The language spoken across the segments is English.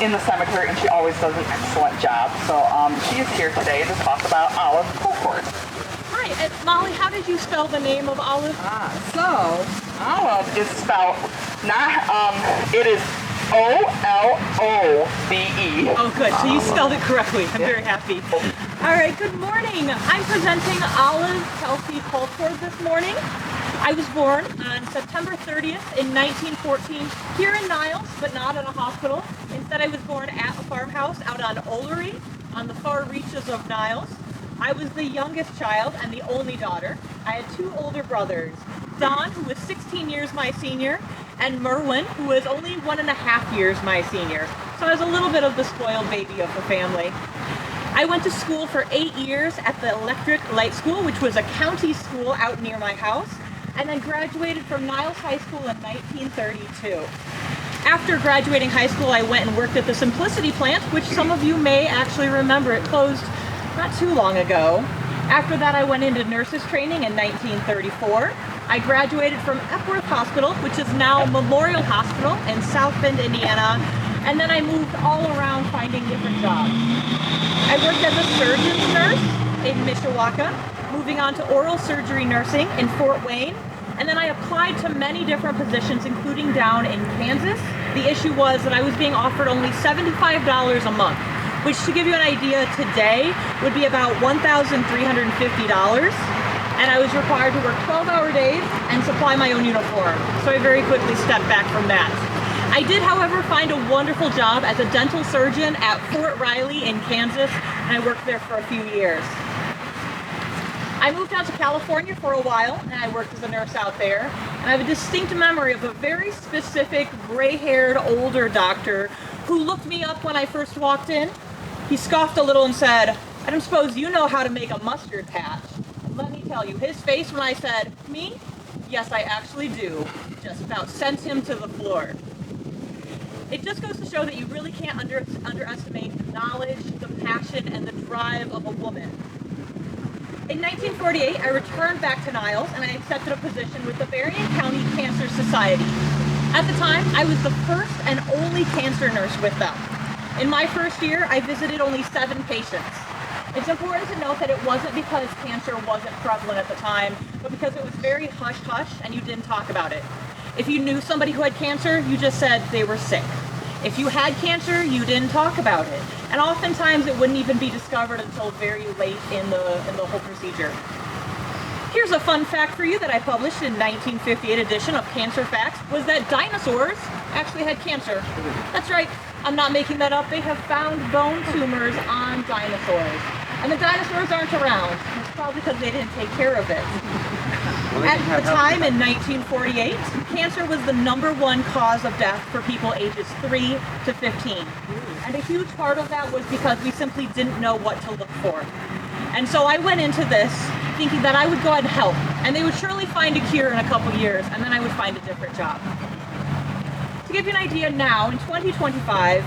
in the cemetery, and she always does an excellent job. So she is here today to talk about Olove Colcord. Hi, Molly, how did you spell the name of Olove? So Olove is spelled it is O-L-O-V-E. Oh, good. So you spelled it correctly. I'm very happy. All right, good morning. I'm presenting Olove Kelsey Colcord this morning. I was born on September 30th in 1914 here in Niles, but not in a hospital. Instead, I was born at a farmhouse out on Olove on the far reaches of Niles. I was the youngest child and the only daughter. I had two older brothers, Don, who was 16 years my senior, and Merwin, who was only 1.5 years my senior. So I was a little bit of the spoiled baby of the family. I went to school for 8 years at the Electric Light School, which was a county school out near my house, and then graduated from Niles High School in 1932. After graduating high school, I went and worked at the Simplicity plant, which some of you may actually remember. It closed not too long ago. After that, I went into nurses training in 1934. I graduated from Epworth Hospital, which is now Memorial Hospital in South Bend, Indiana, and then I moved all around finding different jobs. I worked as a surgeon's nurse in Mishawaka, moving on to oral surgery nursing in Fort Wayne, and then I applied to many different positions, including down in Kansas. The issue was that I was being offered only $75 a month, which, to give you an idea, today would be about $1,350, and I was required to work 12-hour days and supply my own uniform, so I very quickly stepped back from that. I did, however, find a wonderful job as a dental surgeon at Fort Riley in Kansas, and I worked there for a few years. I moved out to California for a while, and I worked as a nurse out there, and I have a distinct memory of a very specific gray-haired older doctor who looked me up when I first walked in. He scoffed a little and said, "I don't suppose you know how to make a mustard patch." And let me tell you, his face when I said, "Me? Yes, I actually do," just about sent him to the floor. It just goes to show that you really can't underestimate the knowledge, the passion, and the drive of a woman. In 1948, I returned back to Niles and I accepted a position with the Berrien County Cancer Society. At the time, I was the first and only cancer nurse with them. In my first year, I visited only 7 patients. It's important to note that it wasn't because cancer wasn't prevalent at the time, but because it was very hush-hush and you didn't talk about it. If you knew somebody who had cancer, you just said they were sick. If you had cancer, you didn't talk about it. And oftentimes it wouldn't even be discovered until very late in the whole procedure. Here's a fun fact for you that I published in 1958 edition of Cancer Facts, was that dinosaurs actually had cancer. That's right, I'm not making that up. They have found bone tumors on dinosaurs. And the dinosaurs aren't around. It's probably because they didn't take care of it. At the time in 1948, cancer was the #1 cause of death for people ages 3 to 15. And a huge part of that was because we simply didn't know what to look for. And so I went into this thinking that I would go out and help, and they would surely find a cure in a couple years, and then I would find a different job. To give you an idea now, in 2025,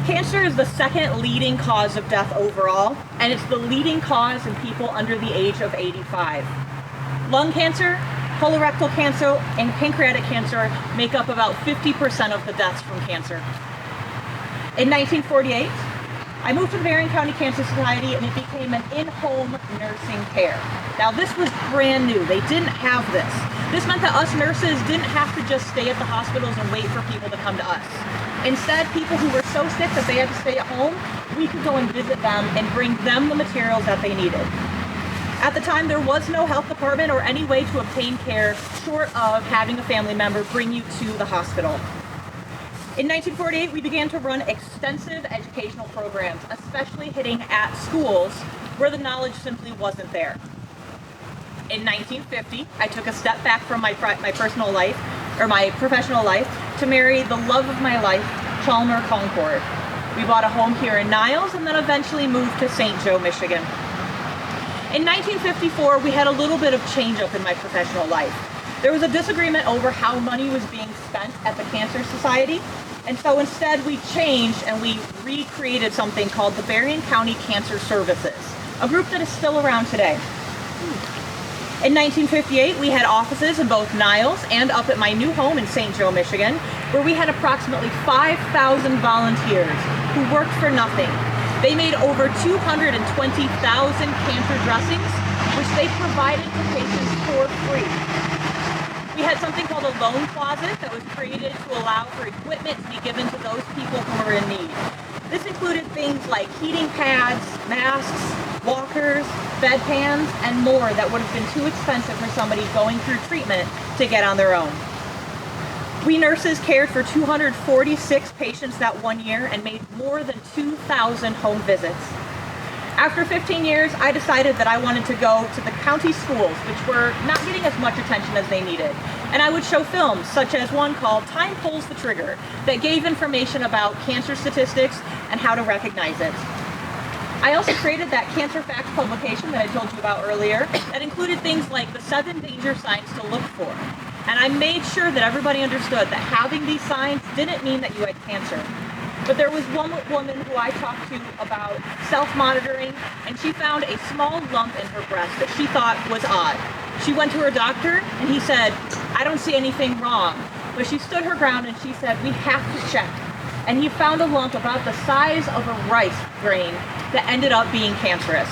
cancer is the second leading cause of death overall, and it's the leading cause in people under the age of 85. Lung cancer, colorectal cancer, and pancreatic cancer make up about 50% of the deaths from cancer. In 1948, I moved to the Berrien County Cancer Society and it became an in-home nursing care. Now this was brand new. They didn't have this. This meant that us nurses didn't have to just stay at the hospitals and wait for people to come to us. Instead, people who were so sick that they had to stay at home, we could go and visit them and bring them the materials that they needed. At the time, there was no health department or any way to obtain care short of having a family member bring you to the hospital. In 1948, we began to run extensive educational programs, especially hitting at schools where the knowledge simply wasn't there. In 1950, I took a step back from my personal life, or my professional life, to marry the love of my life, Chalmer Concord. We bought a home here in Niles and then eventually moved to St. Joe, Michigan. In 1954, we had a little bit of change up in my professional life. There was a disagreement over how money was being spent at the Cancer Society, and so instead we changed and we recreated something called the Berrien County Cancer Services, a group that is still around today. In 1958, we had offices in both Niles and up at my new home in St. Joe, Michigan, where we had approximately 5,000 volunteers who worked for nothing. They made over 220,000 cancer dressings, which they provided to patients for free. We had something called a loan closet that was created to allow for equipment to be given to those people who were in need. This included things like heating pads, masks, walkers, bedpans, and more that would have been too expensive for somebody going through treatment to get on their own. We nurses cared for 246 patients that one year and made more than 2,000 home visits. After 15 years, I decided that I wanted to go to the county schools, which were not getting as much attention as they needed. And I would show films, such as one called Time Pulls the Trigger, that gave information about cancer statistics and how to recognize it. I also created that Cancer Facts publication that I told you about earlier that included things like the 7 danger signs to look for. And I made sure that everybody understood that having these signs didn't mean that you had cancer. But there was one woman who I talked to about self-monitoring, and she found a small lump in her breast that she thought was odd. She went to her doctor, and he said, "I don't see anything wrong." But she stood her ground, and she said, "We have to check." And he found a lump about the size of a rice grain that ended up being cancerous.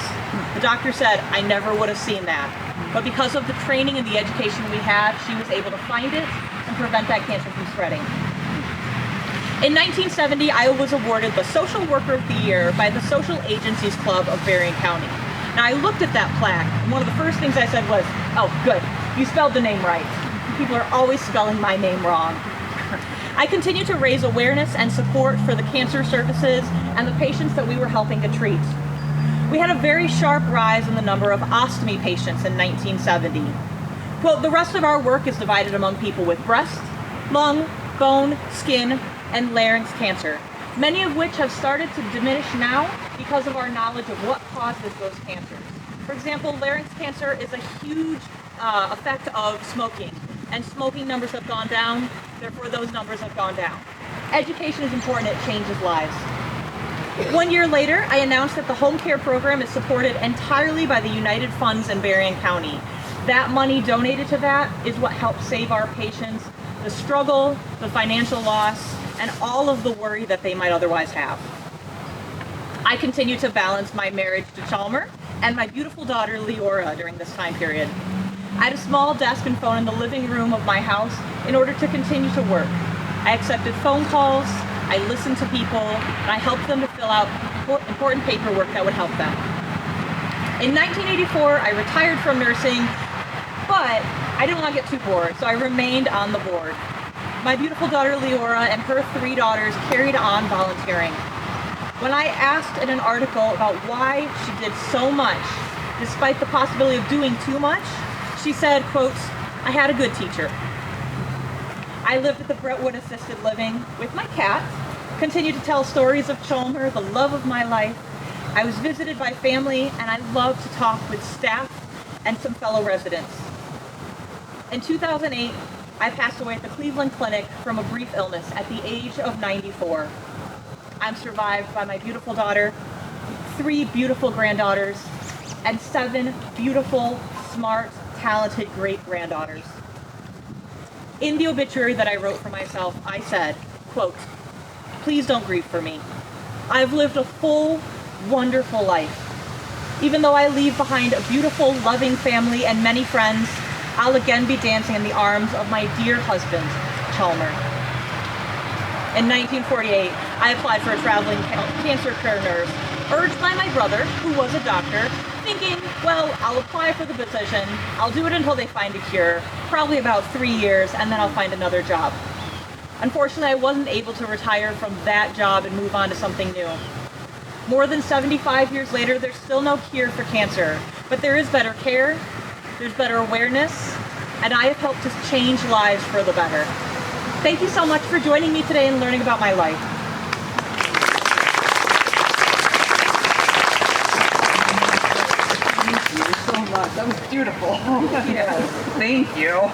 The doctor said, "I never would have seen that." But because of the training and the education we had, she was able to find it and prevent that cancer from spreading. In 1970, I was awarded the Social Worker of the Year by the Social Agencies Club of Berrien County. Now, I looked at that plaque, and one of the first things I said was, "Oh, good, you spelled the name right." People are always spelling my name wrong. I continue to raise awareness and support for the cancer services and the patients that we were helping to treat. We had a very sharp rise in the number of ostomy patients in 1970. Quote, "The rest of our work is divided among people with breast, lung, bone, skin, and larynx cancer, many of which have started to diminish now because of our knowledge of what causes those cancers. For example, larynx cancer is a huge effect of smoking, and smoking numbers have gone down, therefore those numbers have gone down. Education is important, it changes lives. 1 year later, I announced that the home care program is supported entirely by the United Funds in Berrien County. That money donated to that is what helped save our patients the struggle, the financial loss, and all of the worry that they might otherwise have. I continue to balance my marriage to Chalmer and my beautiful daughter Leora during this time period. I had a small desk and phone in the living room of my house in order to continue to work. I accepted phone calls, I listened to people, and I helped them to fill out important paperwork that would help them. In 1984, I retired from nursing, but I didn't want to get too bored, so I remained on the board. My beautiful daughter Leora and her 3 daughters carried on volunteering. When I asked in an article about why she did so much, despite the possibility of doing too much, she said, quote, "I had a good teacher." I lived at the Brentwood Assisted Living with my cat, continued to tell stories of Chalmer, the love of my life. I was visited by family, and I loved to talk with staff and some fellow residents. In 2008, I passed away at the Cleveland Clinic from a brief illness at the age of 94. I'm survived by my beautiful daughter, 3 beautiful granddaughters, and 7 beautiful, smart, talented great-granddaughters. In the obituary that I wrote for myself, I said, quote, "Please don't grieve for me. I've lived a full, wonderful life. Even though I leave behind a beautiful, loving family and many friends, I'll again be dancing in the arms of my dear husband, Chalmer." In 1948, I applied for a traveling cancer care nurse, urged by my brother, who was a doctor, thinking, well, I'll apply for the position, I'll do it until they find a cure, probably about 3 years, and then I'll find another job. Unfortunately, I wasn't able to retire from that job and move on to something new. More than 75 years later, there's still no cure for cancer, but there is better care, there's better awareness, and I have helped to change lives for the better. Thank you so much for joining me today and learning about my life. Thank you so much. That was beautiful. Yes, thank you.